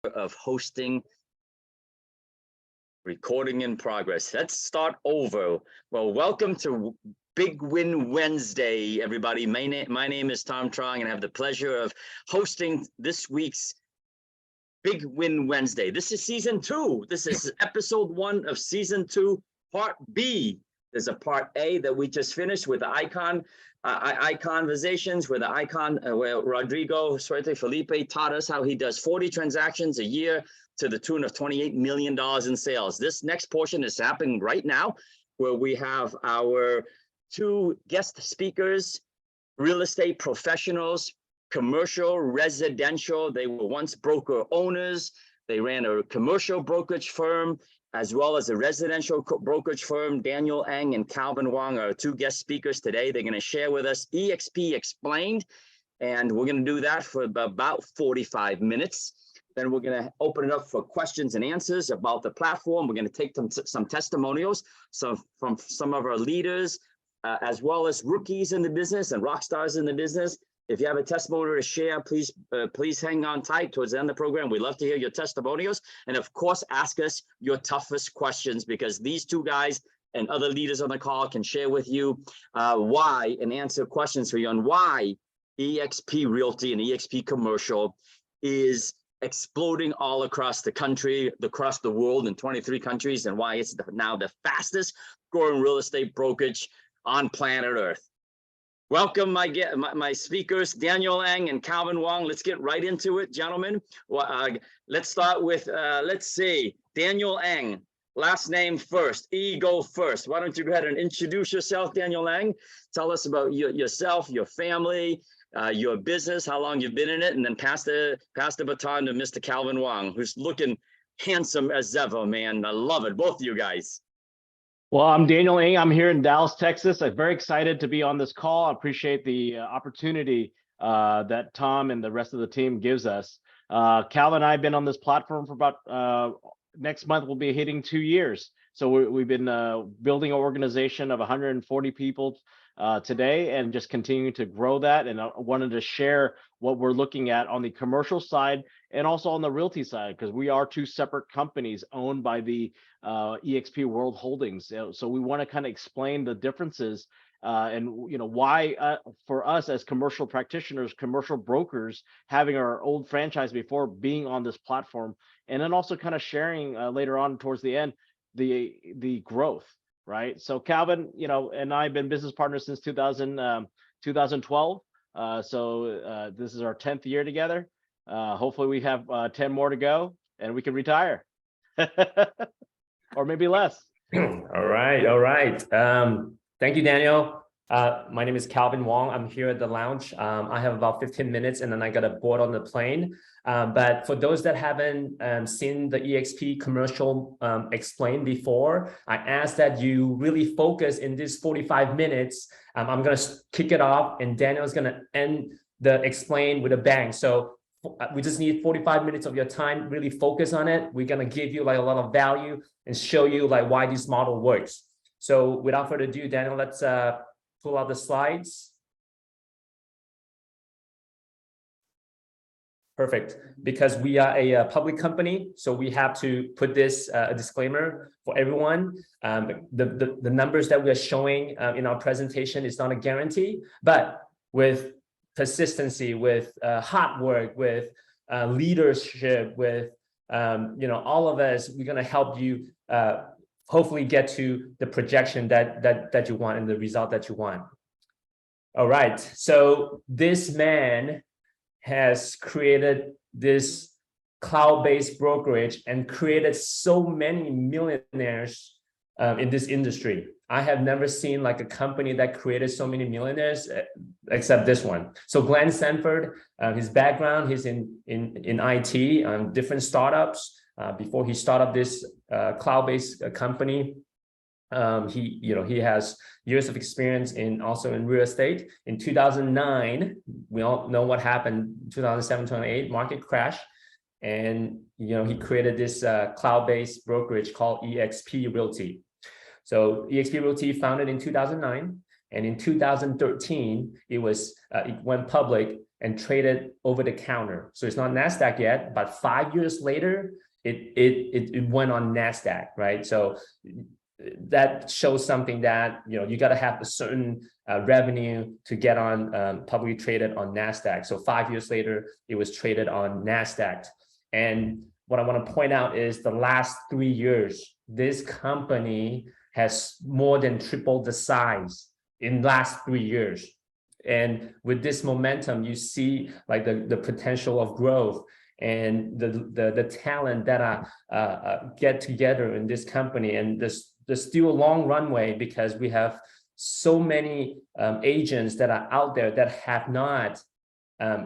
of hosting. Recording in progress. Let's start over. Well, welcome to Big Win Wednesday, everybody. My name is Tom Truong, and I have the pleasure of hosting this week's Big Win Wednesday. This is season 2. This is episode 1 of season 2, part B. There's a part A that we just finished with the icon conversations, where the icon, where Rodrigo Suerte Felipe taught us how he does 40 transactions a year to the tune of $28 million in sales. This next portion is happening right now, where we have our 2 guest speakers, real estate professionals, commercial, residential. They were once broker owners. They ran a commercial brokerage firm, as well as a residential brokerage firm. Daniel Eng and Calvin Wong are 2 guest speakers today. They're going to share with us eXp Explained, and we're going to do that for about 45 minutes. Then we're going to open it up for questions and answers about the platform. We're going to take some testimonials from some of our leaders, as well as rookies in the business and rock stars in the business. If you have a testimonial to share, please hang on tight towards the end of the program. We'd love to hear your testimonials. And of course, ask us your toughest questions, because these 2 guys and other leaders on the call can share with you why, and answer questions for you on why eXp Realty and eXp Commercial is exploding all across the country, across the world, in 23 countries, and why it's now the fastest growing real estate brokerage on planet Earth. Welcome my speakers, Daniel Eng and Calvin Wong. Let's get right into it, gentlemen. Let's start with, let's see, Daniel Eng, last name first, go first. Why don't you go ahead and introduce yourself, Daniel Eng? Tell us about yourself, your family, your business, how long you've been in it, and then pass the baton to Mr. Calvin Wong, who's looking handsome as ever, man. I love it, both of you guys. Well, I'm Daniel Eng. I'm here in Dallas, Texas. I'm very excited to be on this call. I appreciate the opportunity that Tom and the rest of the team gives us. Calvin and I have been on this platform for about, next month we'll be hitting 2 years. So we've been building an organization of 140 people today, and just continuing to grow that. And I wanted to share what we're looking at on the commercial side and also on the realty side, because we are 2 separate companies owned by the eXp World Holdings. So we want to kind of explain the differences and why for us as commercial practitioners, commercial brokers, having our old franchise before being on this platform, and then also kind of sharing later on towards the end the growth. Right. So Calvin, and I have been business partners since 2012. So this is our 10th year together. Hopefully we have 10 more to go and we can retire or maybe less. All right. Thank you, Daniel. My name is Calvin Wong. I'm here at the lounge. I have about 15 minutes and then I got to board on the plane. But for those that haven't seen the eXp Commercial Explained before, I ask that you really focus in this 45 minutes. I'm going to kick it off and Daniel's going to end the explain with a bang. So we just need 45 minutes of your time. Really focus on it. We're going to give you like a lot of value and show you like why this model works. So without further ado, Daniel, let's pull out the slides. Perfect. Because we are a public company, so we have to put this a disclaimer for everyone. The numbers that we are showing in our presentation is not a guarantee, but with persistency, with hard work, with leadership, with all of us, we're going to help you hopefully get to the projection that you want and the result that you want. All right. So this man has created this cloud-based brokerage and created so many millionaires in this industry. I have never seen like a company that created so many millionaires except this one. So Glenn Sanford, his background, he's in IT, different startups. Before he started this cloud-based company, he has years of experience also in real estate. In 2009, we all know what happened. 2007, 2008 market crash, and he created this cloud-based brokerage called eXp Realty. So eXp Realty founded in 2009, and in 2013 it went public and traded over the counter. So it's not NASDAQ yet, but 5 years later, it went on NASDAQ, right? So that shows something that, you got to have a certain revenue to get on publicly traded on NASDAQ. So 5 years later, it was traded on NASDAQ. And what I want to point out is the last 3 years, this company has more than tripled the size in last 3 years. And with this momentum, you see like the potential of growth and the talent that get together in this company. And there's still a long runway because we have so many agents that are out there that have not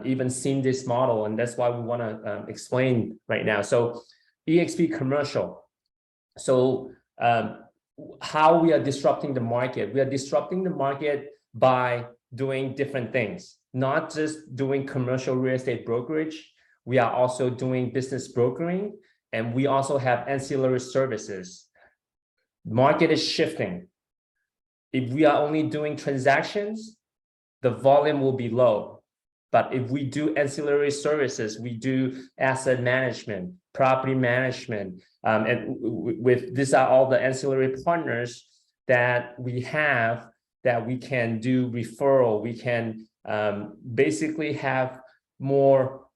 even seen this model. And that's why we want to explain right now. So eXp commercial. So how we are disrupting the market. We are disrupting the market by doing different things, not just doing commercial real estate brokerage. We are also doing business brokering, and we also have ancillary services. Market is shifting. If we are only doing transactions, the volume will be low. But if we do ancillary services, we do asset management, property management, and with these are all the ancillary partners that we have that we can do referral. We can basically have more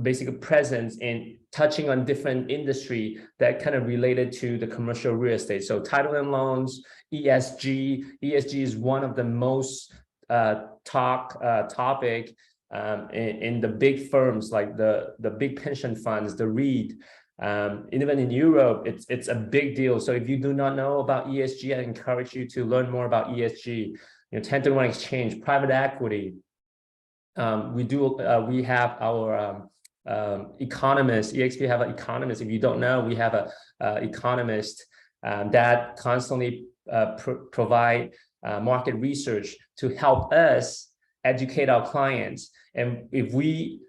basic presence in touching on different industry that kind of related to the commercial real estate. So title and loans, ESG. ESG is one of the most topic in the big firms, like the big pension funds, the REIT. Even in Europe, it's a big deal. So if you do not know about ESG, I encourage you to learn more about ESG. 1031 exchange, private equity. We have our economists. eXp have an economist. If you don't know, we have a economist that constantly provide market research to help us educate our clients. And if we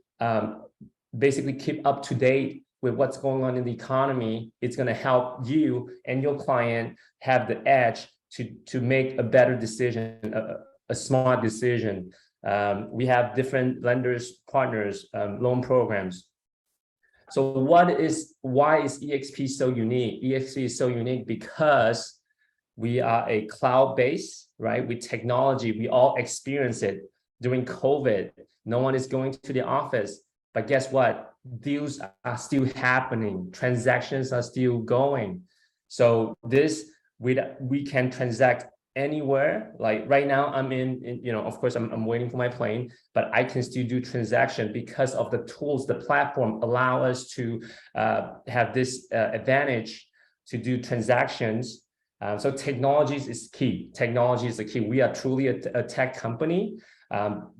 basically keep up to date with what's going on in the economy, it's going to help you and your client have the edge to make a better decision, a smart decision. We have different lenders, partners, loan programs. So why is eXp so unique? eXp is so unique because we are a cloud-based, right? With technology, we all experience it during COVID. No one is going to the office, but guess what? Deals are still happening. Transactions are still going. So we can transact anywhere. Like right now, I'm of course, I'm waiting for my plane, but I can still do transaction because of the tools, the platform allow us to have this advantage to do transactions. So technologies is key. Technology is the key. We are truly a tech company.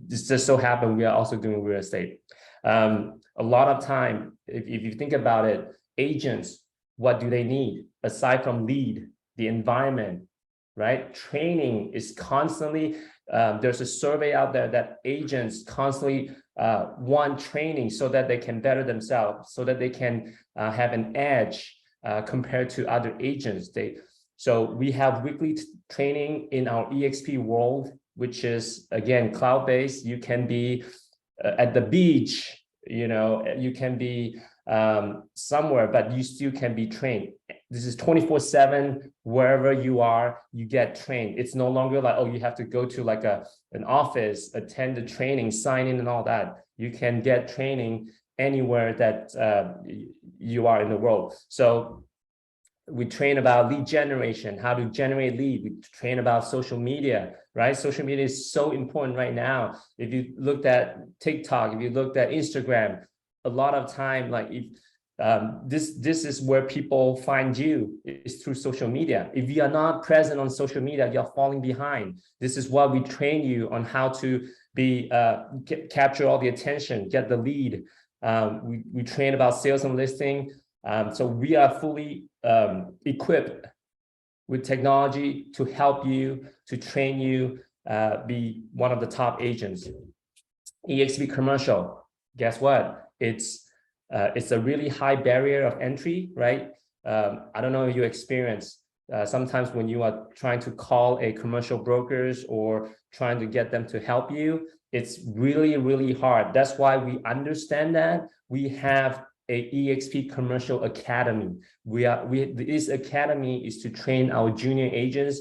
This just so happened we are also doing real estate. A lot of time, if you think about it, agents, what do they need aside from lead, the environment, right? Training is constantly, there's a survey out there that agents constantly want training so that they can better themselves, so that they can have an edge compared to other agents. So we have weekly training in our eXp world, which is, again, cloud-based. You can be at the beach, you can be somewhere, but you still can be trained. This is 24/7, wherever you are, you get trained. It's no longer like, oh, you have to go to like an office, attend the training, sign in and all that. You can get training anywhere that you are in the world. So we train about lead generation, how to generate lead. We train about social media, right? Social media is so important right now. If you looked at TikTok, if you looked at Instagram, a lot of time, like if this is where people find you, is through social media. If you are not present on social media, you're falling behind. This is why we train you on how to be capture all the attention, get the lead. We train about sales and listing. So we are fully equipped with technology to help you, to train you, be one of the top agents. eXp commercial, guess what? It's a really high barrier of entry, right? I don't know if you experience sometimes when you are trying to call a commercial brokers or trying to get them to help you, It's really, really hard. That's why we understand that. We have a eXp Commercial Academy. This academy is to train our junior agents,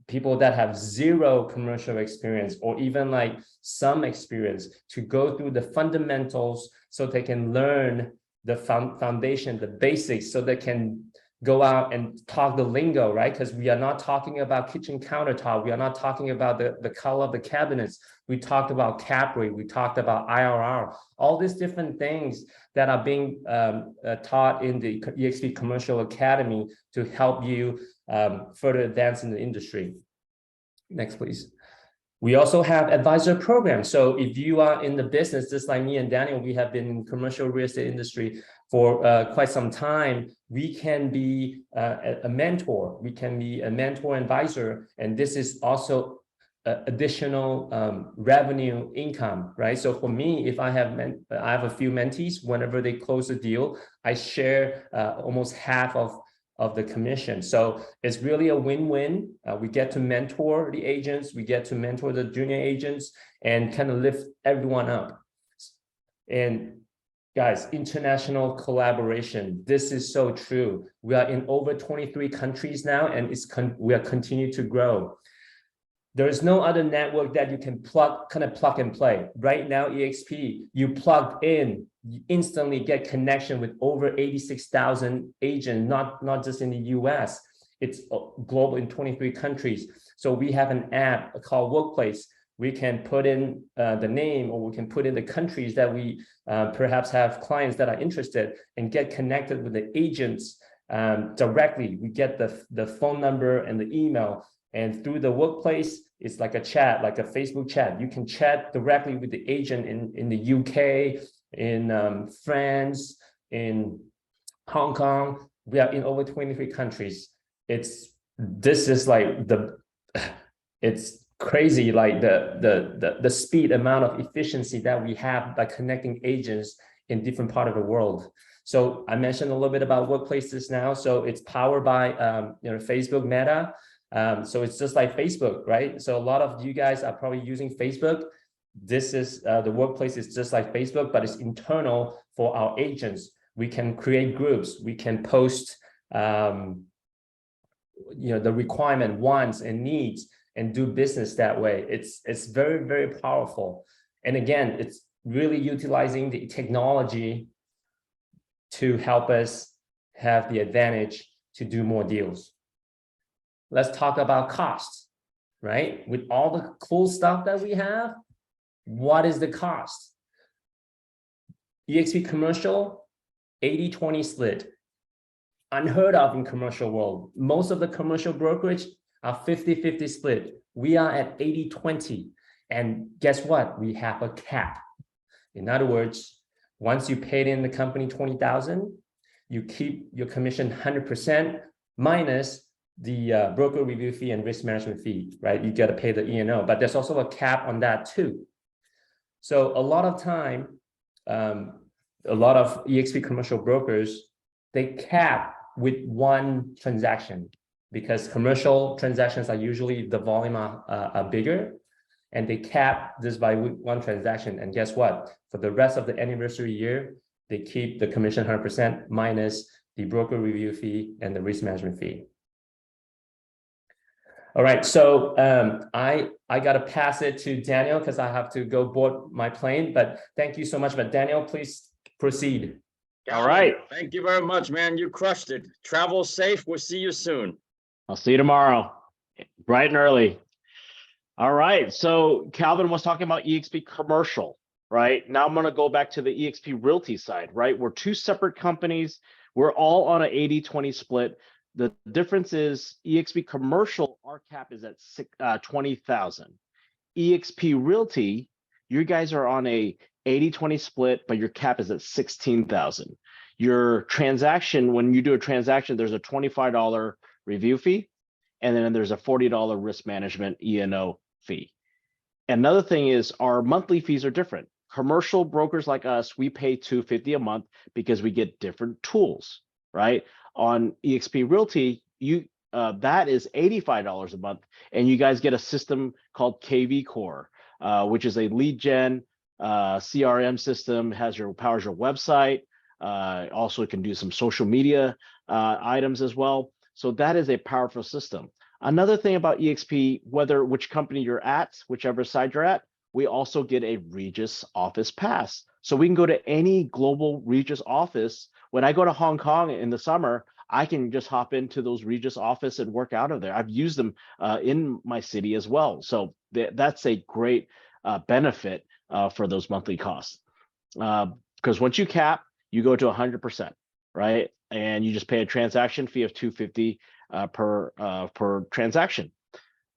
people that have zero commercial experience or even like some experience, to go through the fundamentals so they can learn the foundation, the basics, so they can go out and talk the lingo, right? Because we are not talking about kitchen countertop. We are not talking about the color of the cabinets. We talked about cap rate. We talked about IRR, all these different things that are being taught in the eXp Commercial Academy to help you further advance in the industry. Next, please. We also have advisor programs. So if you are in the business, just like me and Daniel, we have been in commercial real estate industry for quite some time. We can be a mentor. We can be a mentor advisor. And this is also additional revenue income, right? So for me, if I have a few mentees, whenever they close a deal, I share almost half of the commission. So it's really a win-win. We get to mentor the agents, we get to mentor the junior agents, and kind of lift everyone up. And guys, international collaboration, this is so true. We are in over 23 countries now, and we are continue to grow. There is no other network that you can plug and play. Right now, eXp, you plug in, you instantly get connection with over 86,000 agents, not just in the US. It's global in 23 countries. So we have an app called Workplace. We can put in the name, or we can put in the countries that we perhaps have clients that are interested, and get connected with the agents directly. We get the phone number and the email. And through the Workplace, it's like a chat, like a Facebook chat. You can chat directly with the agent in the UK, in France, in Hong Kong. We are in over 23 countries. This is like it's crazy, like the speed, amount of efficiency that we have by connecting agents in different parts of the world. So I mentioned a little bit about Workplaces now. So it's powered by Facebook Meta. So it's just like Facebook, right? So a lot of you guys are probably using Facebook. This is the Workplace is just like Facebook, but it's internal for our agents. We can create groups. We can post, the requirement, wants, and needs, and do business that way. It's very, very powerful. And again, it's really utilizing the technology to help us have the advantage to do more deals. Let's talk about costs, right? With all the cool stuff that we have, what is the cost? eXp Commercial, 80-20 split. Unheard of in commercial world. Most of the commercial brokerage are 50-50 split. We are at 80-20. And guess what? We have a cap. In other words, once you paid in the company $20,000, you keep your commission 100% minus the broker review fee and risk management fee, right? You got to pay the E&O, but there's also a cap on that too. So a lot of time, a lot of eXp commercial brokers, they cap with one transaction, because commercial transactions are usually, the volume are bigger, and they cap this by one transaction. And guess what? For the rest of the anniversary year, they keep the commission 100% minus the broker review fee and the risk management fee. All right, so I got to pass it to Daniel because I have to go board my plane, but thank you so much. But Daniel, please proceed. All right. Thank you very much, man. You crushed it. Travel safe. We'll see you soon. I'll see you tomorrow, bright and early. All right, so Calvin was talking about eXp Commercial, right? Now I'm going to go back to the eXp Realty side, right? We're two separate companies. We're all on an 80-20 split. The difference is eXp Commercial, our cap is at 20,000. eXp Realty, you guys are on a 80-20 split, but your cap is at 16,000. Your transaction, when you do a transaction, there's a $25 review fee, and then there's a $40 risk management E&O fee. Another thing is our monthly fees are different. Commercial brokers like us, we pay $250 a month because we get different tools, right? On eXp Realty, that is $85 a month, and you guys get a system called KV Core. which is a lead gen CRM system, powers your website. Also, it can do some social media items as well. So that is a powerful system. Another thing about eXp, which company you're at, whichever side you're at, we also get a Regis office pass. So we can go to any global Regis office. When I go to Hong Kong in the summer, I can just hop into those Regis office and work out of there. I've used them in my city as well. So that's a great benefit for those monthly costs. Because once you cap, you go to 100%, right? And you just pay a transaction fee of $250 per transaction.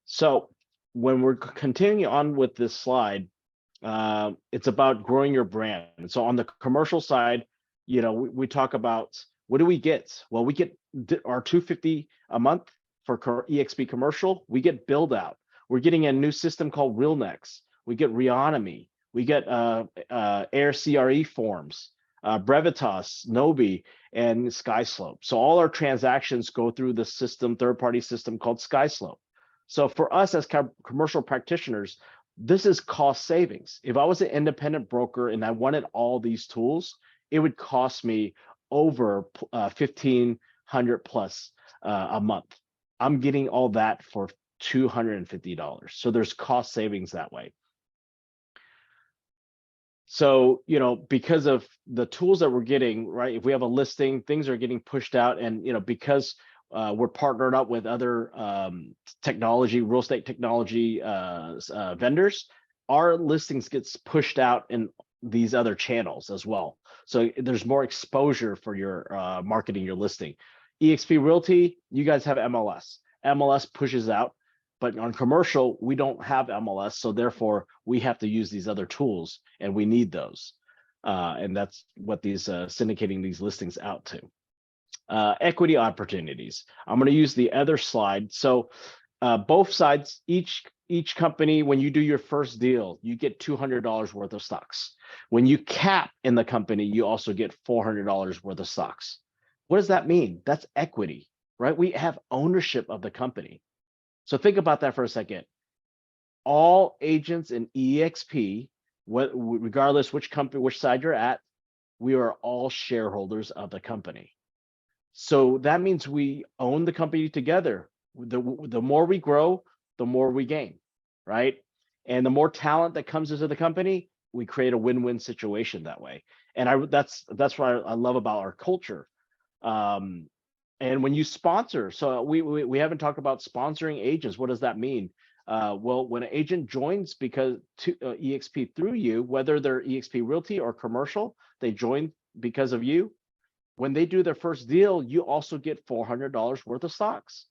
So when we're continuing on with this slide, it's about growing your brand. And so on the commercial side, we talk about, what do we get? Well, we get our $250 a month for eXp commercial. We get build out. We're getting a new system called RealNex. We get Reonomy. We get Air CRE forms, Brevitas, Nobi, and SkySlope. So all our transactions go through the system, third-party system called SkySlope. So for us as commercial practitioners, this is cost savings. If I was an independent broker and I wanted all these tools, it would cost me over $1,500 plus a month. I'm getting all that for $250. So there's cost savings that way. So, because of the tools that we're getting, right? If we have a listing, things are getting pushed out, and because we're partnered up with other real estate technology vendors, our listings gets pushed out in these other channels as well. So there's more exposure for your marketing your listing. eXp Realty, you guys have MLS. MLS pushes out, but on commercial, we don't have MLS. So therefore, we have to use these other tools, and we need those. And that's what these syndicating these listings out to. Equity opportunities. I'm going to use the other slide. So both sides, each company, when you do your first deal, you get $200 worth of stocks. When you cap in the company, you also get $400 worth of stocks. What does that mean? That's equity, right? We have ownership of the company. So think about that for a second. All agents in eXp, regardless which company, which side you're at, we are all shareholders of the company. So that means we own the company together. The more we grow, the more we gain, right? And the more talent that comes into the company, we create a win-win situation that way. And that's what I love about our culture. And when you sponsor, so we haven't talked about sponsoring agents. What does that mean? Well, when an agent joins because eXp through you, whether they're eXp Realty or commercial, they join because of you. When they do their first deal, you also get $400 worth of stocks.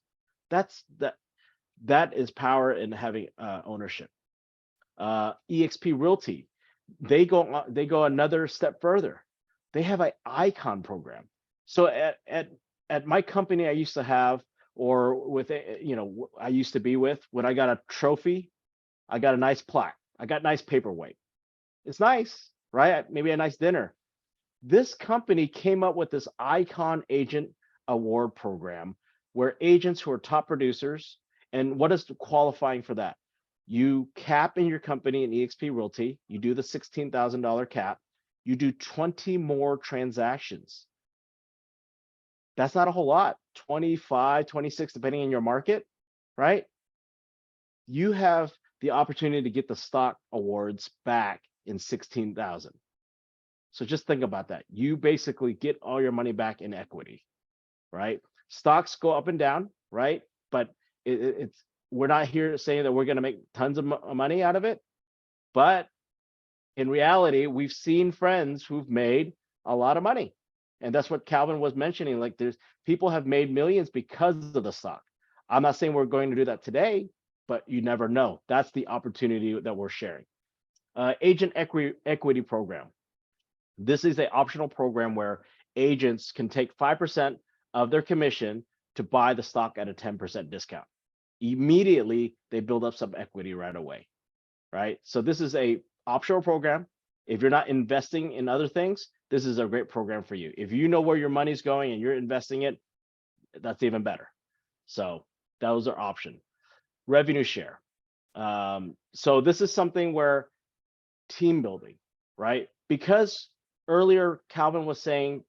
That is power in having ownership. eXp Realty, they go another step further. They have an icon program. So at my company I used to have, or with I used to be with, when I got a trophy, I got a nice plaque, I got nice paperweight. It's nice, right? Maybe a nice dinner. This company came up with this Icon Agent Award program where agents who are top producers, and what is qualifying for that? You cap in your company in eXp Realty, you do the $16,000 cap, you do 20 more transactions. That's not a whole lot, 25, 26, depending on your market, right? You have the opportunity to get the stock awards back in 16,000. So just think about that. You basically get all your money back in equity, right? Stocks go up and down, right? But we're not here saying that we're going to make tons of money out of it. But in reality, we've seen friends who've made a lot of money. And that's what Calvin was mentioning. Like, there's people have made millions because of the stock. I'm not saying we're going to do that today, but you never know. That's the opportunity that we're sharing. Agent equity program. This is an optional program where agents can take 5% of their commission to buy the stock at a 10% discount. Immediately, they build up some equity right away, right? So this is a optional program. If you're not investing in other things, this is a great program for you. If you know where your money's going and you're investing it, that's even better. So that was our option. Revenue share. So this is something where team building, right? Because earlier Calvin was saying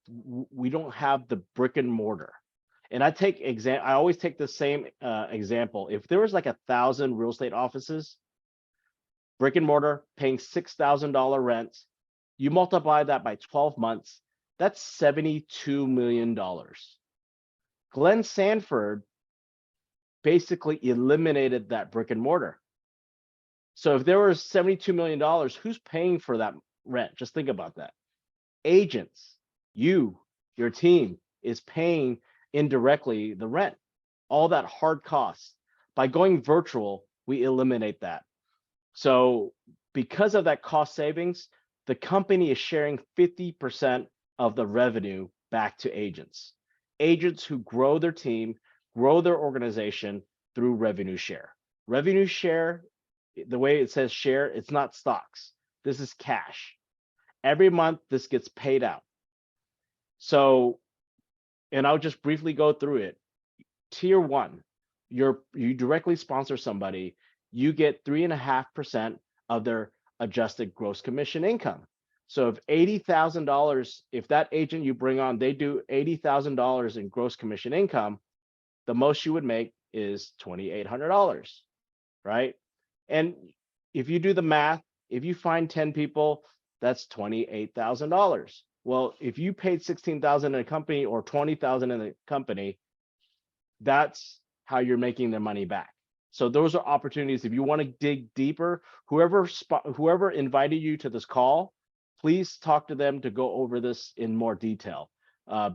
we don't have the brick and mortar. And I always take the same example. If there was like 1,000 real estate offices, brick and mortar paying $6,000 rent, you multiply that by 12 months, that's $72 million. Glenn Sanford basically eliminated that brick and mortar. So if there was $72 million, who's paying for that rent? Just think about that. Agents, your team is paying indirectly the rent, all that hard costs. By going virtual, we eliminate that. So because of that cost savings, the company is sharing 50% of the revenue back to agents. Agents who grow their team, grow their organization through revenue share. Revenue share, the way it says share, it's not stocks. This is cash. Every month, this gets paid out. So, and I'll just briefly go through it. Tier 1, you directly sponsor somebody, you get 3.5% of their adjusted gross commission income. So if $80,000, if that agent you bring on, they do $80,000 in gross commission income, the most you would make is $2,800, right? And if you do the math, if you find 10 people, that's $28,000. Well, if you paid $16,000 in a company or $20,000 in a company, that's how you're making their money back. So those are opportunities. If you want to dig deeper, whoever invited you to this call, please talk to them to go over this in more detail.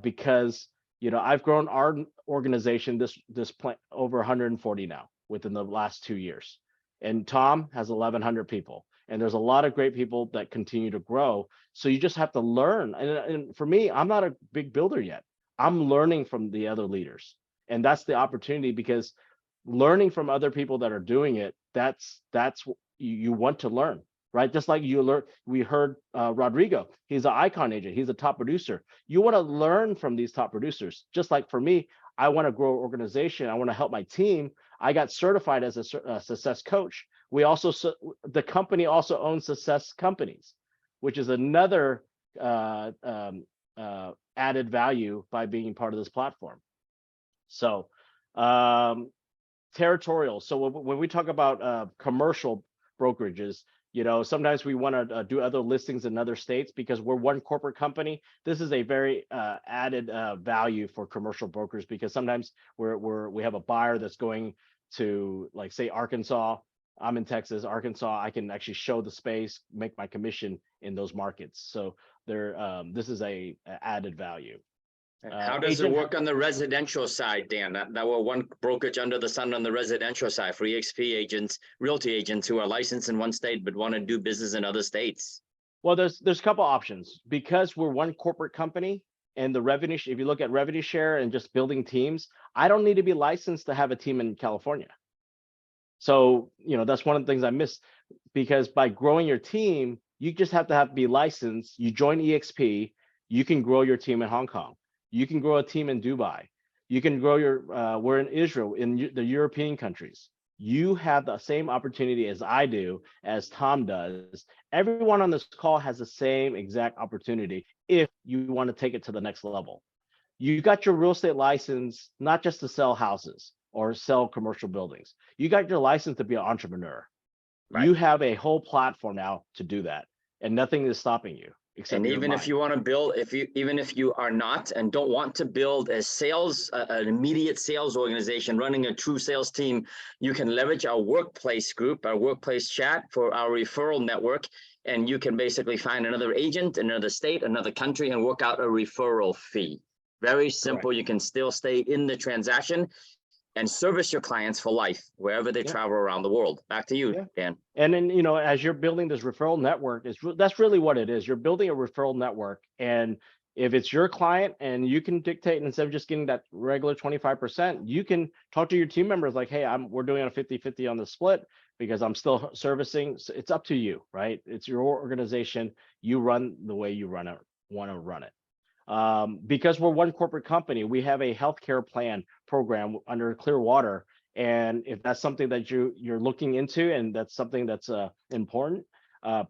Because I've grown our organization this plan over 140 now within the last 2 years, and Tom has 1,100 people. And there's a lot of great people that continue to grow. So you just have to learn. And for me, I'm not a big builder yet. I'm learning from the other leaders. And that's the opportunity, because learning from other people that are doing it, that's you want to learn, right? Just like we heard Rodrigo, he's an icon agent, he's a top producer. You want to learn from these top producers. Just like for me, I want to grow an organization. I want to help my team. I got certified as a success coach. The company also owns success companies, which is another added value by being part of this platform. So territorial. So when we talk about commercial brokerages, sometimes we want to do other listings in other states because we're one corporate company. This is a very added value for commercial brokers, because sometimes we have a buyer that's going to, like, say, Arkansas. I'm in Texas, Arkansas. I can actually show the space, make my commission in those markets. So this is a added value. How does it work on the residential side, Dan? That were one brokerage under the sun on the residential side for eXp agents, realty agents who are licensed in one state but want to do business in other states. Well, there's a couple options. Because we're one corporate company, and the revenue, if you look at revenue share and just building teams, I don't need to be licensed to have a team in California. So, that's one of the things I missed, because by growing your team, you just have to be licensed. You join eXp, you can grow your team in Hong Kong. You can grow a team in Dubai. You can grow we're in Israel, in the European countries. You have the same opportunity as I do, as Tom does. Everyone on this call has the same exact opportunity if you want to take it to the next level. You got your real estate license, not just to sell houses or sell commercial buildings. You got your license to be an entrepreneur. Right. You have a whole platform now to do that, and nothing is stopping you. And even if you want to build, even if you are not and don't want to build an immediate sales organization running a true sales team, you can leverage our workplace group, our workplace chat for our referral network. And you can basically find another agent in another state, another country, and work out a referral fee. Very simple. Correct. You can still stay in the transaction and service your clients for life wherever they travel around the world. Back to you, Dan. And then, as you're building this referral network, that's really what it is. You're building a referral network. And if it's your client and you can dictate, instead of just getting that regular 25%, you can talk to your team members like, hey, we're doing a 50-50 on the split because I'm still servicing. So it's up to you, right? It's your organization. You run the way you want to run it. Because we're one corporate company, we have a healthcare plan program under Clearwater, And if that's something that you're looking into and that's something that's important,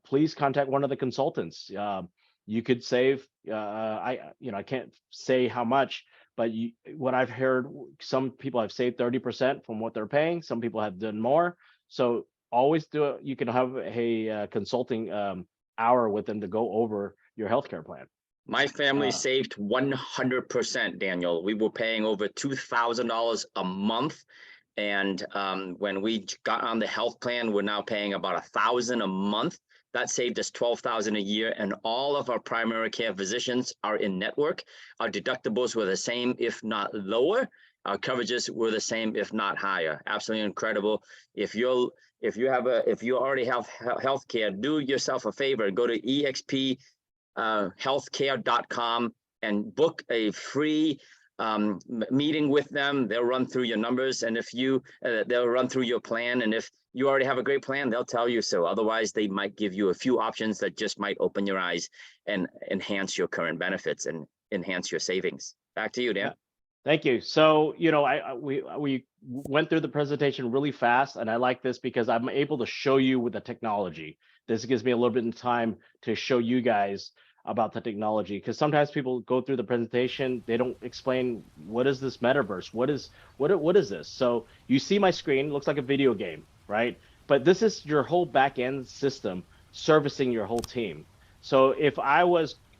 please contact one of the consultants. You could save, I can't say how much, but what I've heard, some people have saved 30% from what they're paying. Some people have done more. So always do it. You can have a consulting hour with them to go over your healthcare plan. My family saved 100%, Daniel. We were paying over $2,000 a month. And when we got on the health plan, we're now paying about $1,000 a month. That saved us $12,000 a year. And all of our primary care physicians are in network. Our deductibles were the same, if not lower. Our coverages were the same, if not higher. Absolutely incredible. If you already have health care, do yourself a favor, go to eXp healthcare.com and book a free meeting with them. They'll run through your numbers, and if you they'll run through your plan, and if you already have a great plan, they'll tell you so. Otherwise, they might give you a few options that just might open your eyes and enhance your current benefits and enhance your savings. Back to you, Dan. Yeah. Thank you. So, we went through the presentation really fast, and I like this because I'm able to show you with the technology. This gives me a little bit of time to show you guys about the technology, because sometimes people go through the presentation, they don't explain what is this metaverse, what is this. So you see my screen, looks like a video game, right? But this is your whole back end system servicing your whole team. So if I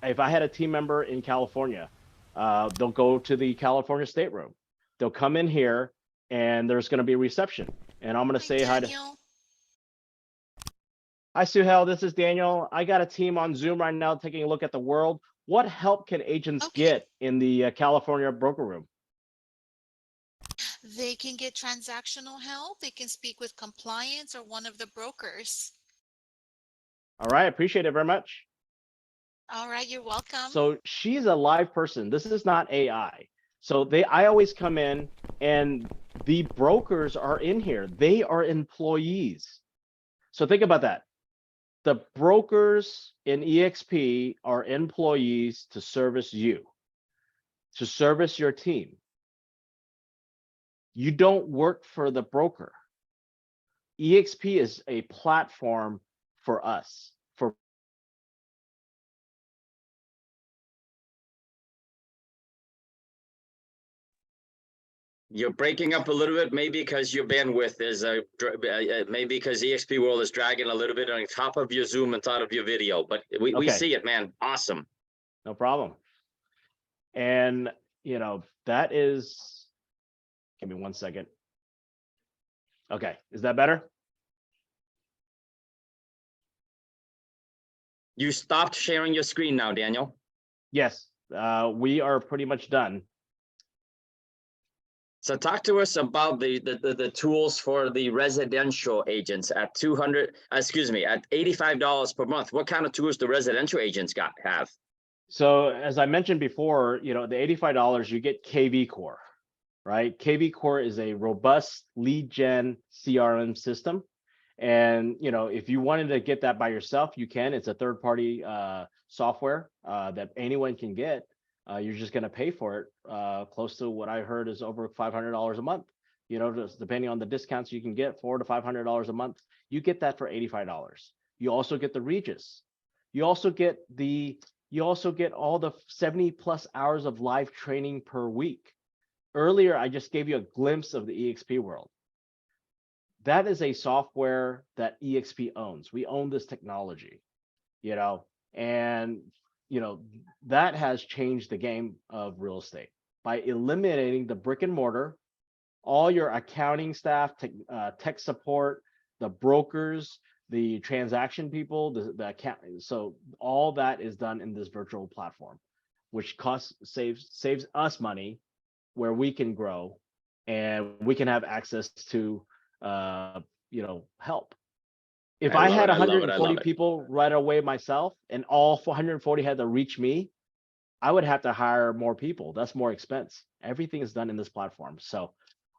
had a team member in California, they'll go to the California State Room. They'll come in here and there's going to be a reception. And I'm going to say hi to... Hi, Suhel. This is Daniel. I got a team on Zoom right now taking a look at the world. What help can agents get in the California broker room? They can get transactional help. They can speak with compliance or one of the brokers. All right. Appreciate it very much. All right. You're welcome. So she's a live person. This is not AI. So I always come in and the brokers are in here. They are employees. So think about that. The brokers in eXp are employees to service you, to service your team. You don't work for the broker. eXp is a platform for us, for You're breaking up a little bit, maybe because your bandwidth is maybe because eXp World is dragging a little bit on top of your Zoom and top of your video, but we see it, man. Awesome. No problem. And that is, give me 1 second. Okay, is that better? You stopped sharing your screen now, Daniel. Yes, we are pretty much done. So talk to us about the tools for the residential agents at $85 per month. What kind of tools do residential agents have? So as I mentioned before, the $85, you get KV Core, right? KV Core is a robust lead gen CRM system. And, if you wanted to get that by yourself, you can. It's a third-party software that anyone can get. You're just going to pay for it close to what I heard is over $500 a month. Just depending on the discounts you can get, $400 to $500 a month. You get that for $85. You also get the Regis. You also get all the 70+ hours of live training per week. Earlier, I just gave you a glimpse of the eXp world. That is a software that eXp owns. We own this technology, and that has changed the game of real estate by eliminating the brick and mortar, all your accounting staff, tech support, the brokers, the transaction people, the account. So all that is done in this virtual platform, which saves us money, where we can grow and we can have access to help. If I had 140 people right away myself, and all 440 had to reach me, I would have to hire more people. That's more expense. Everything is done in this platform. So,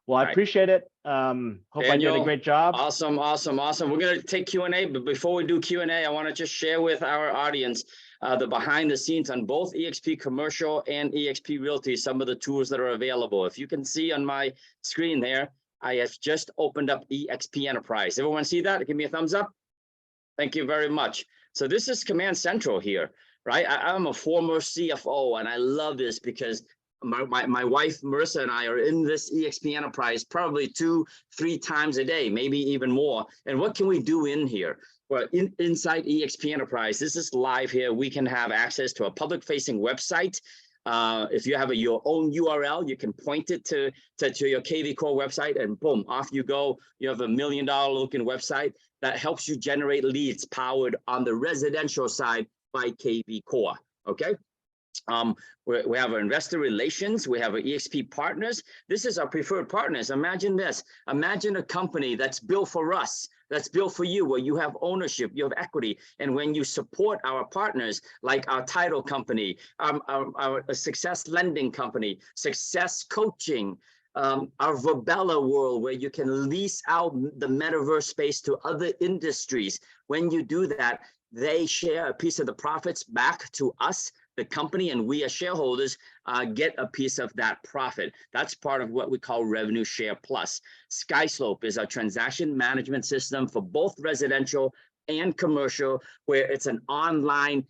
well, I appreciate it. Hope Daniel, I did a great job. Awesome. We're going to take Q&A, but before we do Q&A, I want to just share with our audience the behind the scenes on both eXp Commercial and eXp Realty, some of the tools that are available. If you can see on my screen there, I have just opened up eXp Enterprise. Everyone see that? Give me a thumbs up. Thank you very much. So this is Command Central here, right? I'm a former CFO, and I love this because my wife, Marissa, and I are in this eXp Enterprise probably 2-3 times a day, maybe even more. And what can we do in here? Well, inside eXp Enterprise, this is live here. We can have access to a public-facing website. If you have your own URL, you can point it to your KV Core website, and boom, off you go. You have $1 million looking website that helps you generate leads powered on the residential side by KV Core. Okay. We have our investor relations, we have our eXp partners. This is our preferred partners. Imagine this. Imagine a company that's built for us, that's built for you, where you have ownership, you have equity. And when you support our partners, like our title company, our success lending company, success coaching, our Verbella world, where you can lease out the metaverse space to other industries. When you do that, they share a piece of the profits back to us, the company, and we as shareholders get a piece of that profit. That's part of what we call revenue share plus. SkySlope is our transaction management system for both residential and commercial, where it's an online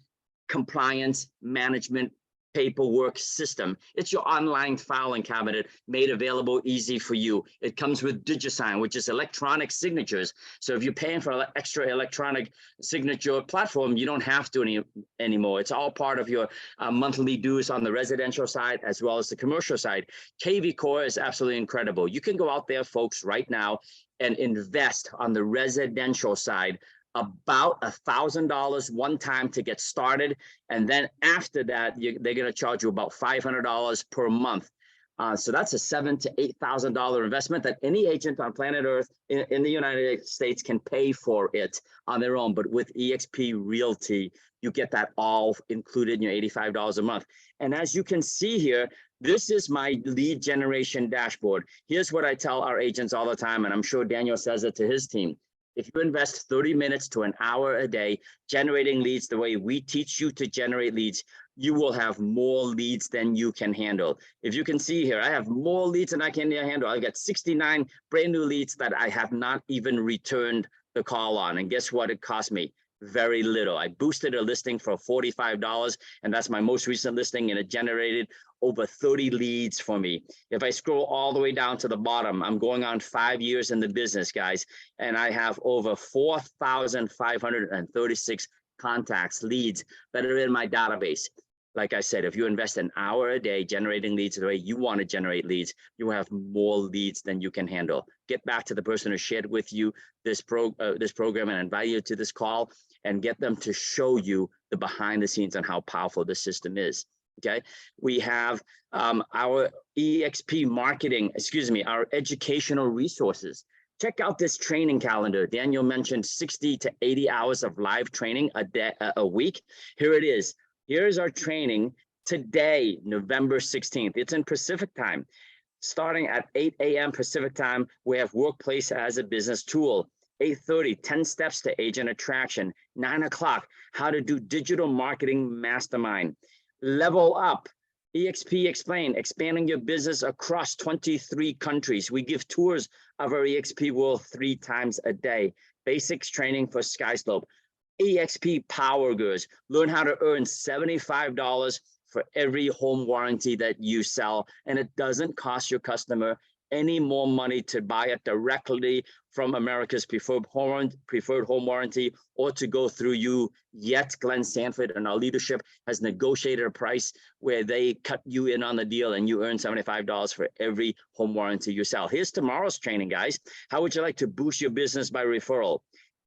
compliance management paperwork system. It's your online filing cabinet made available easy for you. It comes with DigiSign, which is electronic signatures. So if you're paying for an extra electronic signature platform, you don't have to anymore. It's all part of your monthly dues on the residential side as well as the commercial side. KV Core is absolutely incredible. You can go out there, folks, right now and invest on the residential side about $1,000 one time to get started. And then after that, they're going to charge you about $500 per month. So that's a $7,000 to $8,000 investment that any agent on planet Earth in the United States can pay for it on their own. But with eXp Realty, you get that all included in your $85 a month. And as you can see here, this is my lead generation dashboard. Here's what I tell our agents all the time, and I'm sure Daniel says it to his team. If you invest 30 minutes to an hour a day generating leads the way we teach you to generate leads, you will have more leads than you can handle. If you can see here, I have more leads than I can handle. I got 69 brand new leads that I have not even returned the call on. And guess what it cost me? Very little. I boosted a listing for $45, and that's my most recent listing, and it generated over 30 leads for me. If I scroll all the way down to the bottom, I'm going on 5 years in the business, guys, and I have over 4,536 contacts, leads that are in my database. Like I said, if you invest an hour a day generating leads the way you want to generate leads, you will have more leads than you can handle. Get back to the person who shared with you this program and invite you to this call, and get them to show you the behind the scenes on how powerful this system is. Okay, we have our eXp marketing, our educational resources. Check out this training calendar. Daniel mentioned 60 to 80 hours of live training a week. Here it is. Here's our training today, November 16th. It's in Pacific time. Starting at 8 a.m. Pacific time, we have Workplace as a Business Tool. 8:30, 10 steps to agent attraction. 9 o'clock, how to do digital marketing mastermind. Level up, eXp Explain, expanding your business across 23 countries. We give tours of our eXp world 3 times a day. Basics training for SkySlope. eXp Power Goods, learn how to earn $75 for every home warranty that you sell, and it doesn't cost your customer any more money to buy it directly from America's preferred home warranty, or to go through you. Yet Glenn Sanford and our leadership has negotiated a price where they cut you in on the deal and you earn $75 for every home warranty you sell. Here's tomorrow's training, guys. How would you like to boost your business by referral?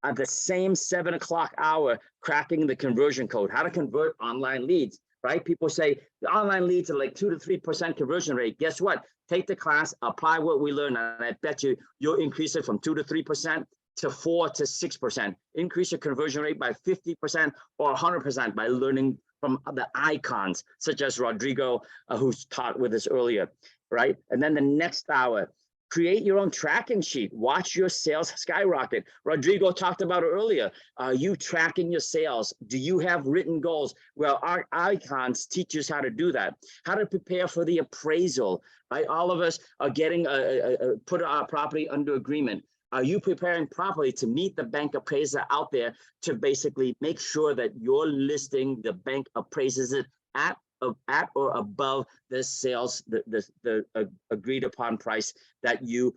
At the same 7 o'clock hour, cracking the conversion code, how to convert online leads, right? People say the online leads are like 2 to 3% conversion rate. Guess what? Take the class, apply what we learn, and I bet you'll increase it from 2 to 3% to 4 to 6%. Increase your conversion rate by 50% or 100% by learning from the icons, such as Rodrigo, who's taught with us earlier, right? And then the next hour, Create your own tracking sheet. Watch your sales skyrocket. Rodrigo talked about it earlier. Are you tracking your sales? Do you have written goals? Well, our icons teach us how to do that, how to prepare for the appraisal, right? All of us are getting put our property under agreement. Are you preparing properly to meet the bank appraiser out there to basically make sure that your listing, the bank appraises it at or above the sales, the agreed upon price that you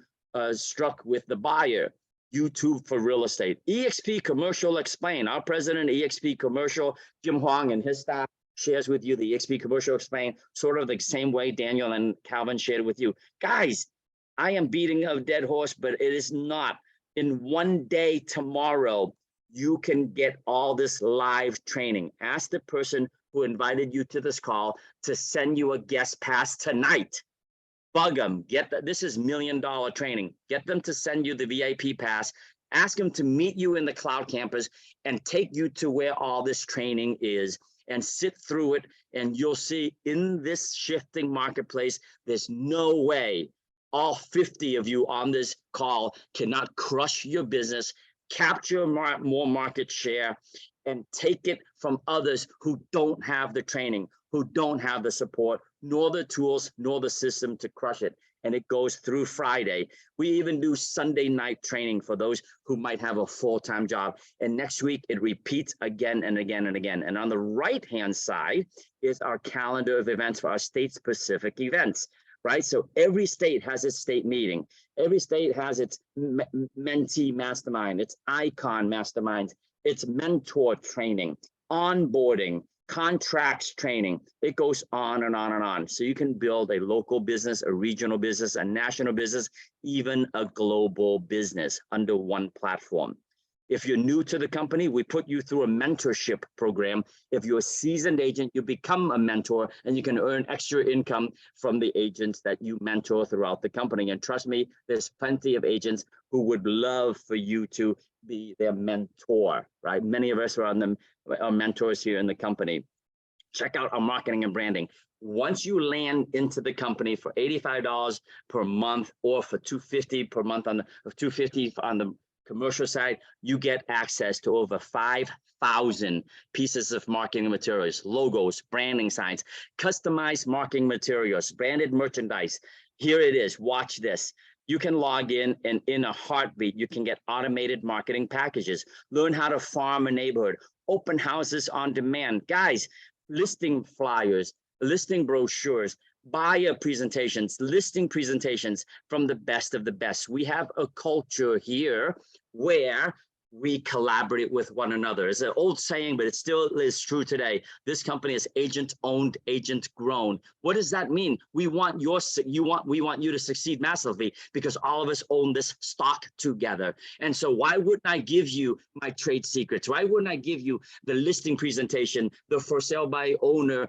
struck with the buyer? YouTube for real estate. eXp Commercial Explain. Our president, eXp Commercial, Jim Wong, and his staff shares with you the eXp Commercial Explain, sort of the same way Daniel and Calvin shared with you. Guys, I am beating a dead horse, but it is not. In one day tomorrow, you can get all this live training. Ask the person who invited you to this call to send you a guest pass tonight. Bug them. This is $1 million training. Get them to send you the VIP pass. Ask them to meet you in the cloud campus and take you to where all this training is and sit through it. And you'll see in this shifting marketplace, there's no way all 50 of you on this call cannot crush your business, capture more market share, and take it from others who don't have the training, who don't have the support, nor the tools, nor the system to crush it. And it goes through Friday. We even do Sunday night training for those who might have a full-time job. And next week, it repeats again and again and again. And on the right-hand side is our calendar of events for our state-specific events, right? So every state has its state meeting. Every state has its mentee mastermind, its icon masterminds, its mentor training, onboarding, contracts training. It goes on and on and on. So you can build a local business, a regional business, a national business, even a global business under one platform. If you're new to the company, we put you through a mentorship program. If you're a seasoned agent, you become a mentor and you can earn extra income from the agents that you mentor throughout the company. And trust me, there's plenty of agents who would love for you to be their mentor, right? Many of us are mentors here in the company. Check out our marketing and branding. Once you land into the company for $85 per month or for $250 per month $250 on the commercial side, you get access to over 5,000 pieces of marketing materials, logos, branding signs, customized marketing materials, branded merchandise. Here it is. Watch this. You can log in and in a heartbeat, you can get automated marketing packages, learn how to farm a neighborhood, open houses on demand. Guys, listing flyers, listing brochures, buyer presentations, listing presentations from the best of the best. We have a culture here where we collaborate with one another. It's an old saying, but it still is true today. This company is agent owned, agent grown. What does that mean? We want you to succeed massively because all of us own this stock together. And so why wouldn't I give you my trade secrets? Why wouldn't I give you the listing presentation, the for sale by owner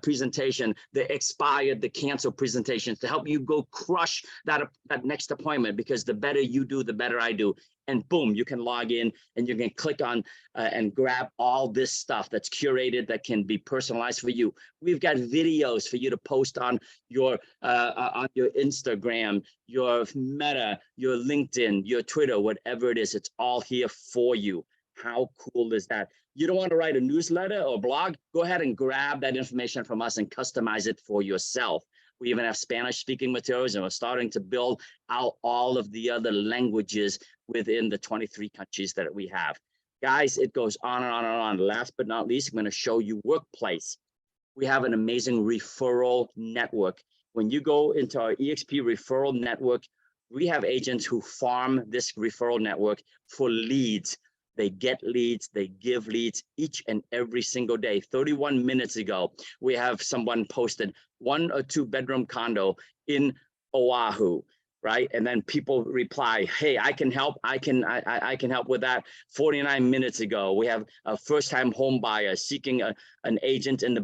presentation, the expired, the cancel presentations to help you go crush that next appointment? Because the better you do, the better I do. And boom, you can log in and you can click on and grab all this stuff that's curated, that can be personalized for you. We've got videos for you to post on your Instagram, your Meta, your LinkedIn, your Twitter, whatever it is. It's all here for you. How cool is that? You don't want to write a newsletter or blog? Go ahead and grab that information from us and customize it for yourself. We even have Spanish speaking materials, and we're starting to build out all of the other languages within the 23 countries that we have. Guys, it goes on and on and on. Last but not least, I'm going to show you Workplace. We have an amazing referral network. When you go into our eXp referral network, we have agents who farm this referral network for leads. They get leads, they give leads each and every single day. 31 minutes ago, we have someone posted 1 or 2 bedroom condo in Oahu, right? And then people reply, hey, I can help. I can help with that. 49 minutes ago, we have a first-time home buyer seeking an agent in the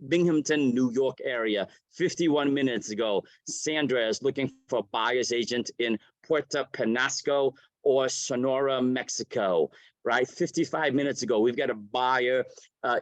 Binghamton, New York area. 51 minutes ago, Sandra is looking for a buyer's agent in Puerto Penasco, or Sonora, Mexico, right? 55 minutes ago, we've got a buyer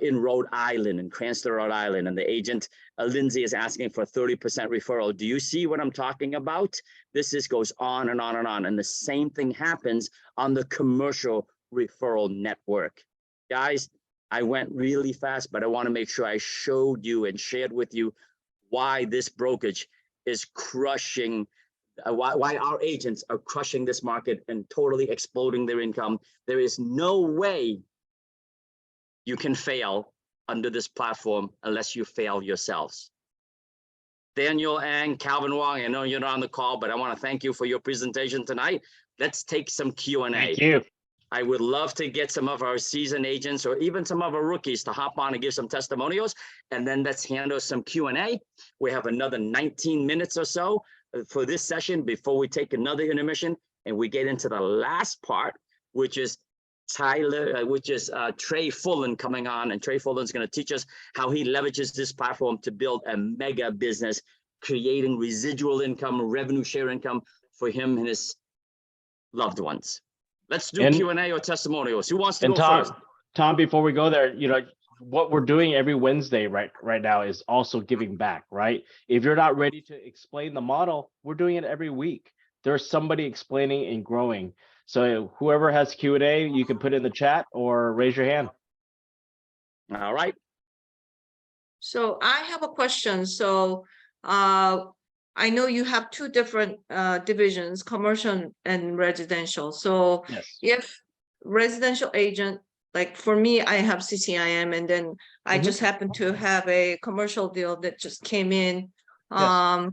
in Rhode Island, in Cranston, Rhode Island, and the agent, Lindsay, is asking for 30% referral. Do you see what I'm talking about? This goes on and on and on. And the same thing happens on the commercial referral network. Guys, I went really fast, but I want to make sure I showed you and shared with you why this brokerage is crushing, why our agents are crushing this market and totally exploding their income. There is no way you can fail under this platform unless you fail yourselves. Daniel and Calvin Wong, I know you're not on the call, but I want to thank you for your presentation tonight. Let's take some Q&A. Thank you. I would love to get some of our seasoned agents or even some of our rookies to hop on and give some testimonials, and then let's handle some Q&A. We have another 19 minutes or so for this session before we take another intermission, and we get into the last part, which is Trey Fullen coming on, and Trey Fullen is going to teach us how he leverages this platform to build a mega business, creating residual income, revenue share income for him and his loved ones. Let's do Q&A or testimonials. Who wants to go first? Tom, before we go there, what we're doing every Wednesday right now is also giving back, right? If you're not ready to explain the model, we're doing it every week. There's somebody explaining and growing. So whoever has Q&A, you can put in the chat or raise your hand. All right. So I have a question. So I know you have two different divisions, commercial and residential. So yes. If residential agent, like for me, I have CCIM, and then I just happen to have a commercial deal that just came in. Yes.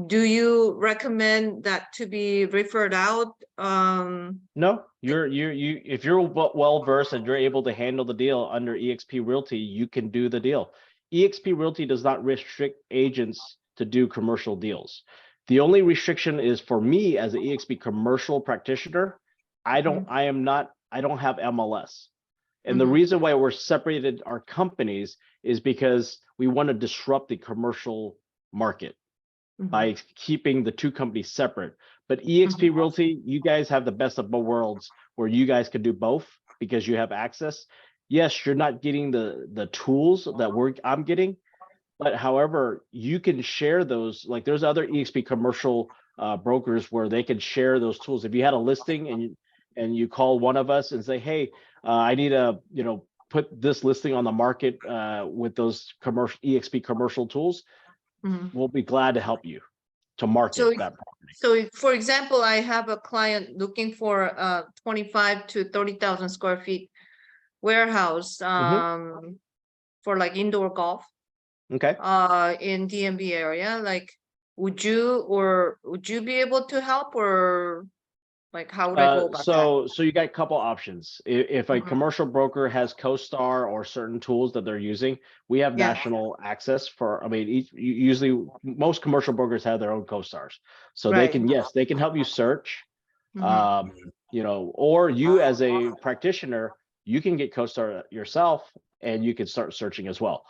Do you recommend that to be referred out? No, if you're well versed and you're able to handle the deal under eXp Realty, you can do the deal. eXp Realty does not restrict agents to do commercial deals. The only restriction is for me as an eXp commercial practitioner. I don't have MLS. And the reason why we're separated our companies is because we want to disrupt the commercial market by keeping the two companies separate. But eXp Realty, you guys have the best of both worlds where you guys can do both because you have access. Yes, you're not getting the tools that I'm getting, but however, you can share those. Like there's other eXp commercial brokers where they can share those tools. If you had a listing and you call one of us and say, hey, I need to put this listing on the market with those eXp commercial tools, we'll be glad to help you to market that property. So for example, I have a client looking for 25 to 30,000 square feet warehouse for like indoor golf. Okay. In DMV area. Like, would you be able to help, or like how would I go about that? So you got a couple options. If a commercial broker has CoStar or certain tools that they're using, we have national access for. I mean, usually most commercial brokers have their own CoStars, so they can help you search. Or you as a practitioner, you can get CoStar yourself and you can start searching as well.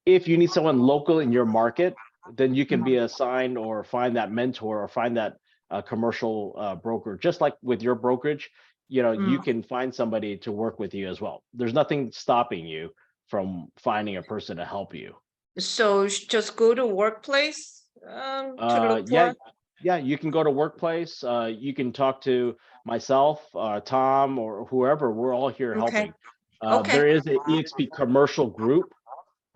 If you need someone local in your market, then you can be assigned or find that mentor or find that commercial broker. Just like with your brokerage, you can find somebody to work with you as well. There's nothing stopping you from finding a person to help you. So just go to Workplace to look for? Yeah, you can go to Workplace. You can talk to myself, Tom, or whoever. We're all here helping. There is an eXp commercial group.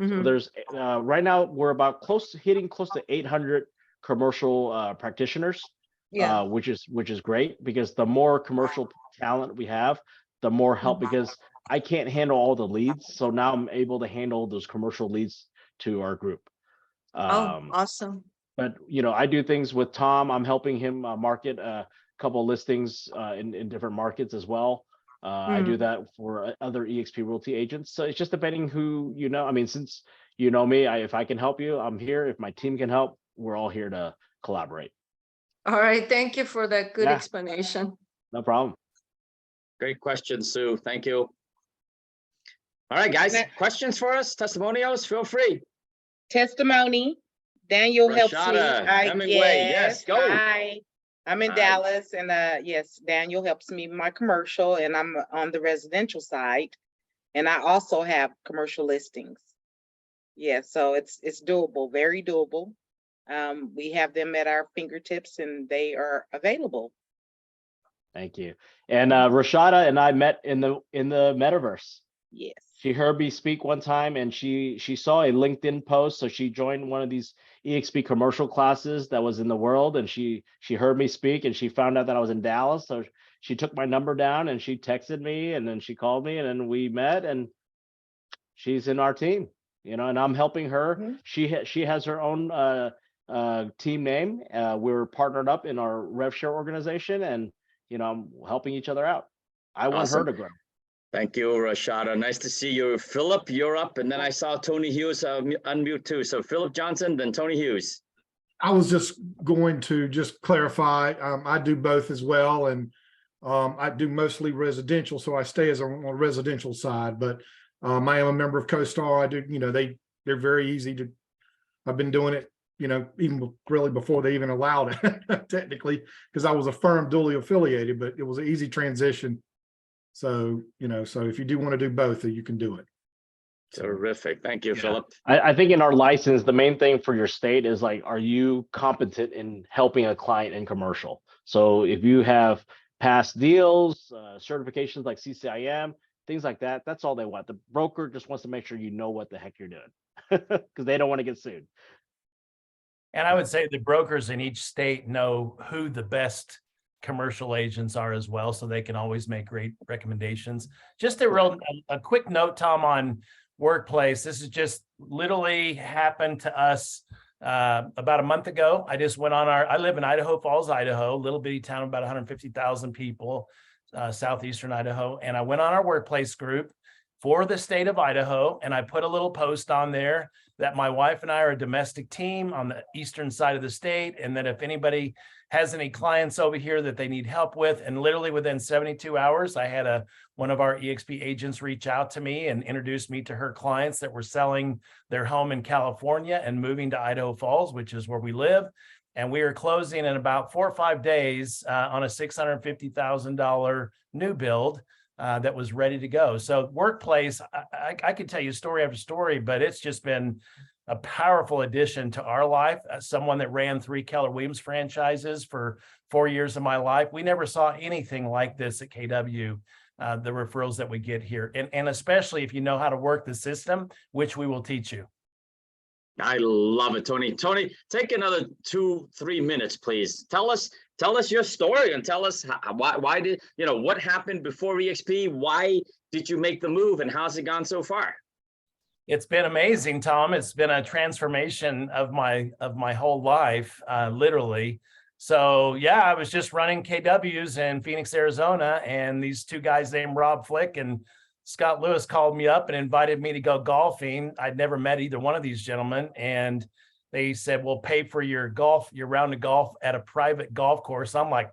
So there's right now we're about hitting close to 800 commercial practitioners, which is great, because the more commercial talent we have, the more help, because I can't handle all the leads. So now I'm able to handle those commercial leads to our group. Awesome. But I do things with Tom. I'm helping him market a couple of listings in different markets as well. I do that for other eXp Realty agents. So it's just depending who I mean, since you know me, if I can help you, I'm here. If my team can help, we're all here to collaborate. All right. Thank you for that good explanation. No problem. Great question, Sue. Thank you. All right, guys. Questions for us? Testimonials? Feel free. Testimony. Daniel helps me. Hemingway. Yes, go. Hi. I'm in Nice. Dallas, and yes, Daniel helps me with my commercial, and I'm on the residential side, and I also have commercial listings. Yeah, so it's doable, very doable. We have them at our fingertips, and they are available. Thank you. And Rashada and I met in the metaverse. Yes. She heard me speak one time, and she saw a LinkedIn post, so she joined one of these eXp commercial classes that was in the world, and she heard me speak, and she found out that I was in Dallas, so she took my number down and she texted me, and then she called me, and then we met, and she's in our team, you know, and I'm helping her. Mhm. She has her own team name. We're partnered up in our rev share organization, and you know, I'm helping each other out. I want her Awesome. to grow. Thank you, Rashada. Nice to see you. Philip, you're up. And then I saw Tony Hughes unmute too. So Philip Johnson, then Tony Hughes. I was just going to just clarify, I do both as well, and I do mostly residential, so I stay as on the residential side, but I am a member of CoStar. I do, you know, they're very easy to, I've been doing it, you know, even really before they even allowed it, technically, because I was a firm dually affiliated, but it was an easy transition. So, you know, so if you do want to do both, you can do it. Terrific. Thank you, Yeah. Philip. I think in our license, the main thing for your state is like, are you competent in helping a client in commercial? So if you have past deals, certifications like CCIM, things like that, that's all they want. The broker just wants to make sure you know what the heck you're doing because they don't want to get sued. And I would say the brokers in each state know who the best commercial agents are as well, so they can always make great recommendations. Just a quick note, Tom, on Workplace. This is just literally happened to us about a month ago. I just went on I live in Idaho Falls, Idaho, a little bitty town, about 150,000 people, southeastern Idaho. And I went on our Workplace group for the state of Idaho, and I put a little post on there that my wife and I are a domestic team on the eastern side of the state, and that if anybody has any clients over here that they need help with, and literally within 72 hours, I had one of our eXp agents reach out to me and introduce me to her clients that were selling their home in California and moving to Idaho Falls, which is where we live. And we are closing in about 4 or 5 days on a $650,000 new build that was ready to go. So Workplace, I could tell you story after story, but it's just been a powerful addition to our life. As someone that ran 3 Keller Williams franchises for 4 years of my life, we never saw anything like this at KW, the referrals that we get here. And especially if you know how to work the system, which we will teach you. I love it, Tony. Tony, take another 2-3 minutes, please. Tell us your story and tell us why did, you know, what happened before eXp? Why did you make the move, and how's it gone so far? It's been amazing, Tom. It's been a transformation of my whole life, literally. So yeah, I was just running KWs in Phoenix, Arizona, and these 2 guys named Rob Flick and Scott Lewis called me up and invited me to go golfing. I'd never met either one of these gentlemen, and they said, "We'll pay for your round of golf at a private golf course." I'm like,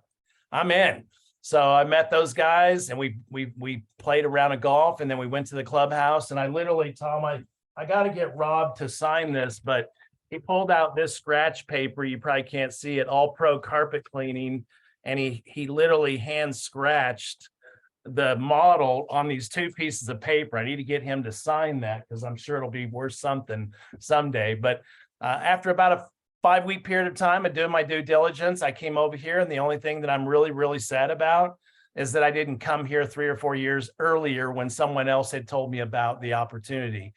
I'm in. So I met those guys, and we played a round of golf, and then we went to the clubhouse. And I literally, Tom, I got to get Rob to sign this, but he pulled out this scratch paper. You probably can't see it, All Pro Carpet Cleaning, and he literally hand scratched the model on these 2 pieces of paper. I need to get him to sign that because I'm sure it'll be worth something someday. But after about a 5-week period of time of doing my due diligence, I came over here, and the only thing that I'm really, really sad about is that I didn't come here 3 or 4 years earlier when someone else had told me about the opportunity.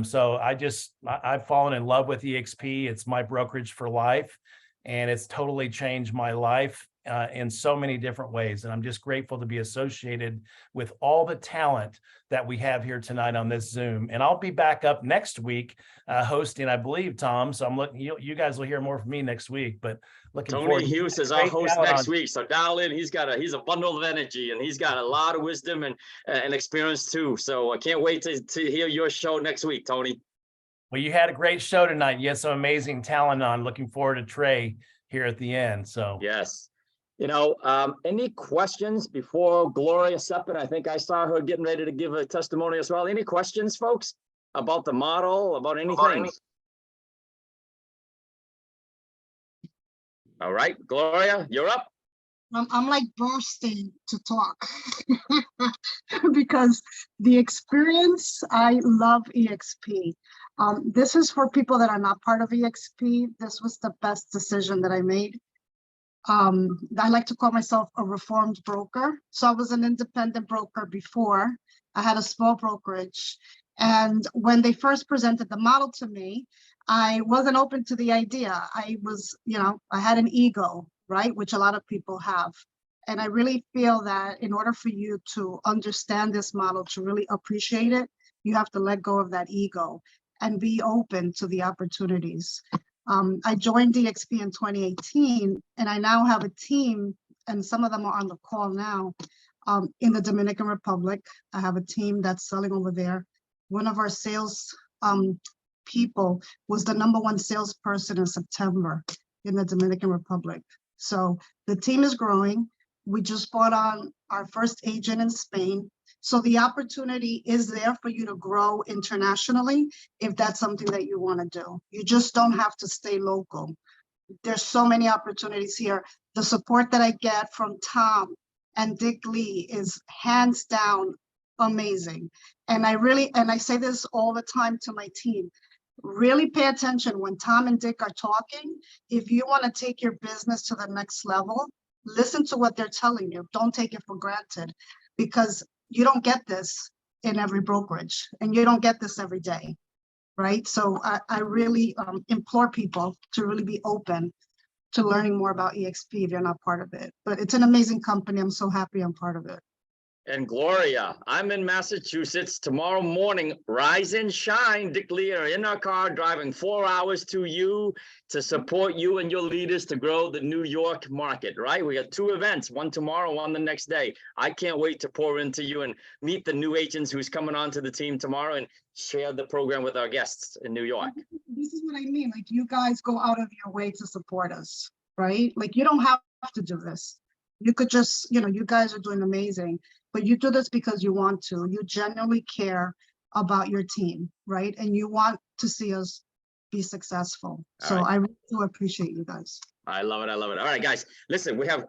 So I've fallen in love with eXp. It's my brokerage for life, and it's totally changed my life in so many different ways. And I'm just grateful to be associated with all the talent that we have here tonight on this Zoom. And I'll be back up next week hosting, I believe, Tom. So I'm looking, you guys will hear more from me next week, but looking forward. Tony Hughes is our host next week. So dial in. He's a bundle of energy, and he's got a lot of wisdom and experience too. So I can't wait to hear your show next week, Tony. Well, you had a great show tonight. You had some amazing talent on. Looking forward to Trey here at the end. So yes. You know, any questions before Gloria Seppin? I think I saw her getting ready to give a testimony as well. Any questions, folks, about the model, about anything? All right, Gloria, you're up. I'm like bursting to talk because the experience, I love eXp. This is for people that are not part of eXp. This was the best decision that I made. I like to call myself a reformed broker. So I was an independent broker before. I had a small brokerage. And when they first presented the model to me, I wasn't open to the idea. I was, I had an ego, right? Which a lot of people have. And I really feel that in order for you to understand this model, to really appreciate it, you have to let go of that ego and be open to the opportunities. I joined eXp in 2018, and I now have a team, and some of them are on the call now, in the Dominican Republic. I have a team that's selling over there. One of our sales people was the #1 salesperson in September in the Dominican Republic. So the team is growing. We just brought on our first agent in Spain. So the opportunity is there for you to grow internationally if that's something that you want to do. You just don't have to stay local. There's so many opportunities here. The support that I get from Tom and Dick Lee is hands down amazing. And I say this all the time to my team, really pay attention when Tom and Dick are talking. If you want to take your business to the next level, listen to what they're telling you. Don't take it for granted, because you don't get this in every brokerage and you don't get this every day, right? So I really implore people to really be open to learning more about eXp if you're not part of it. But it's an amazing company. I'm so happy I'm part of it. And Gloria, I'm in Massachusetts tomorrow morning. Rise and shine. Dick Lee are in our car driving 4 hours to you to support you and your leaders to grow the New York market, right? We got 2 events, one tomorrow, one the next day. I can't wait to pour into you and meet the new agents who's coming onto the team tomorrow and share the program with our guests in New York. This is what I mean. Like, you guys go out of your way to support us, right? Like, you don't have to do this. You could just, you guys are doing amazing, but you do this because you want to. You genuinely care about your team, right? And you want to see us be successful. So I really do appreciate you guys. I love it. I love it. All right, guys, listen, we have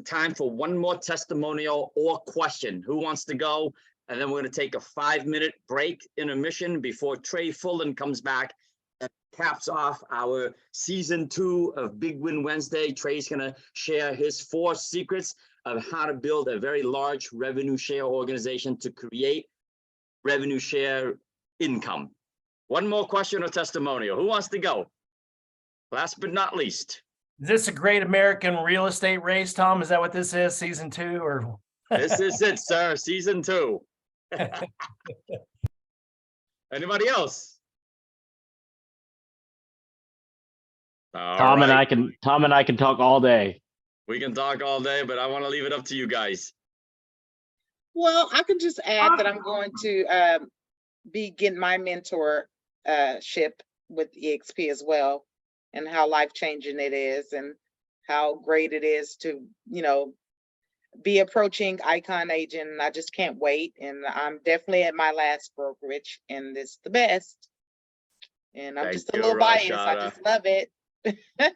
time for one more testimonial or question. Who wants to go? And then we're going to take a 5-minute break intermission before Trey Fullen comes back and caps off our season 2 of Big Win Wednesday. Trey's going to share his 4 secrets of how to build a very large revenue share organization to create revenue share income. One more question or testimonial. Who wants to go? Last but not least. Is this a great American real estate race, Tom? Is that what this is, season 2? Or This is it, sir. Season 2. Anybody else? Tom and I can talk all day. We can talk all day, but I want to leave it up to you guys. Well, I can just add that I'm going to be getting my mentorship with eXp as well, and how life-changing it is and how great it is to, be approaching Icon Agent. And I just can't wait. And I'm definitely at my last brokerage, and it's the best. And I'm just a little biased. I just love it.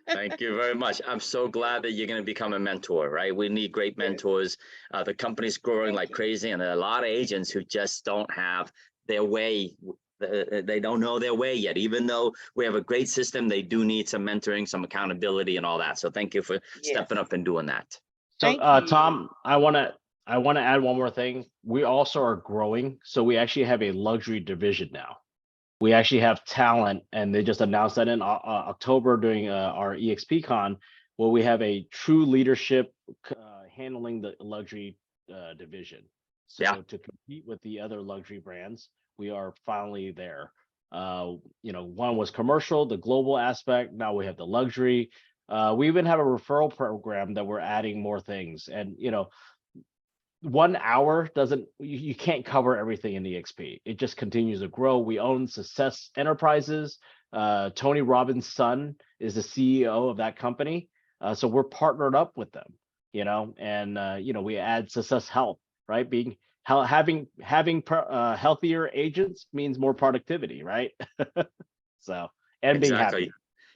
Thank you very much. I'm so glad that you're going to become a mentor, right? We need great mentors. The company's growing like crazy, and there are a lot of agents who just don't have their way. They don't know their way yet. Even though we have a great system, they do need some mentoring, some accountability, and all that. So thank you for stepping up and doing that. So Tom, I want to add one more thing. We also are growing. So we actually have a luxury division now. We actually have talent, and they just announced that in October during our eXp Con, where we have a true leadership handling the luxury division. So to compete with the other luxury brands, we are finally there. One was commercial, the global aspect. Now we have the luxury. We even have a referral program that we're adding more things. And 1 hour you can't cover everything in eXp. It just continues to grow. We own Success Enterprises. Tony Robbins' son is the CEO of that company. So we're partnered up with them, and we add Success Health, right? Having healthier agents means more productivity, right? So, and being happy.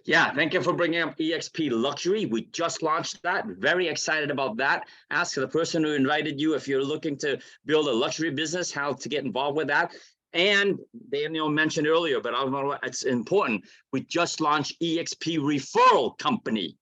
Yeah, thank you for bringing up eXp Luxury. We just launched that. Very excited about that. Ask the person who invited you if you're looking to build a luxury business, how to get involved with that. And Daniel mentioned earlier, but I don't know, it's important. We just launched eXp Referral Company.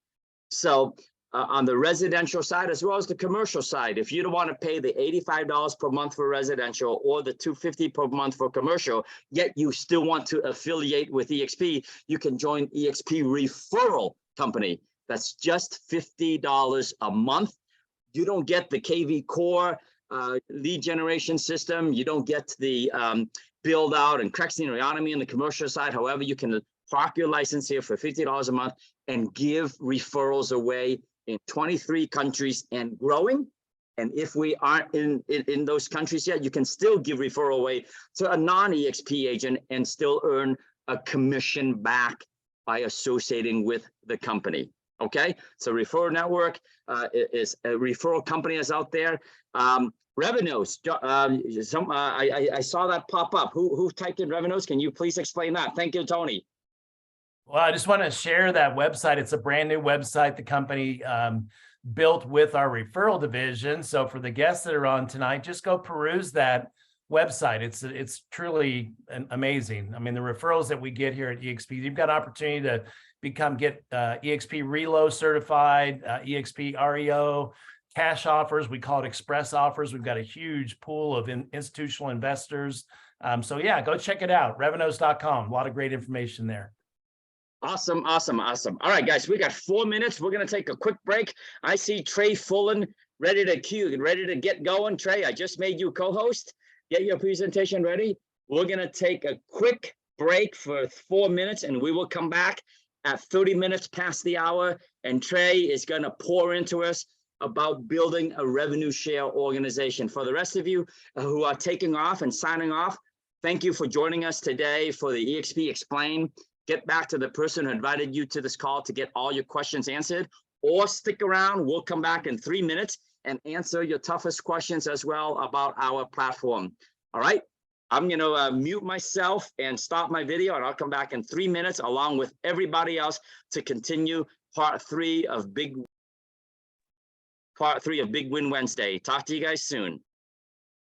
So on the residential side as well as the commercial side, if you don't want to pay the $85 per month for residential or the $250 per month for commercial, yet you still want to affiliate with eXp, you can join eXp Referral Company. That's just $50 a month. You don't get the KV Core lead generation system. You don't get the build out and Crexing Reonomy on the commercial side. However, you can park your license here for $50 a month and give referrals away in 23 countries and growing. And if we aren't in those countries yet, you can still give referral away to a non-eXp agent and still earn a commission back by associating with the company. Okay, so referral network is a referral company is out there. Revenues. I saw that pop up. Who typed in revenues? Can you please explain that? Thank you, Tony. Well, I just want to share that website. It's a brand new website the company built with our referral division. So for the guests that are on tonight, just go peruse that website. It's truly amazing. I mean, the referrals that we get here at eXp, you've got an opportunity to get eXp Relo certified, eXp REO, cash offers. We call it express offers. We've got a huge pool of institutional investors. So yeah, go check it out. Revenues.com. A lot of great information there. Awesome, awesome, awesome. All right, guys, we got 4 minutes. We're going to take a quick break. I see Trey Fullen ready to get going. Trey, I just made you co-host. Get your presentation ready. We're going to take a quick break for 4 minutes, and we will come back at 30 minutes past the hour. And Trey is going to pour into us about building a revenue share organization. For the rest of you who are taking off and signing off, thank you for joining us today for the eXp Explain. Get back to the person who invited you to this call to get all your questions answered, or stick around. We'll come back in 3 minutes and answer your toughest questions as well about our platform. All right, I'm going to mute myself and stop my video, and I'll come back in 3 minutes along with everybody else to continue part three of Big Win Wednesday. Talk to you guys soon.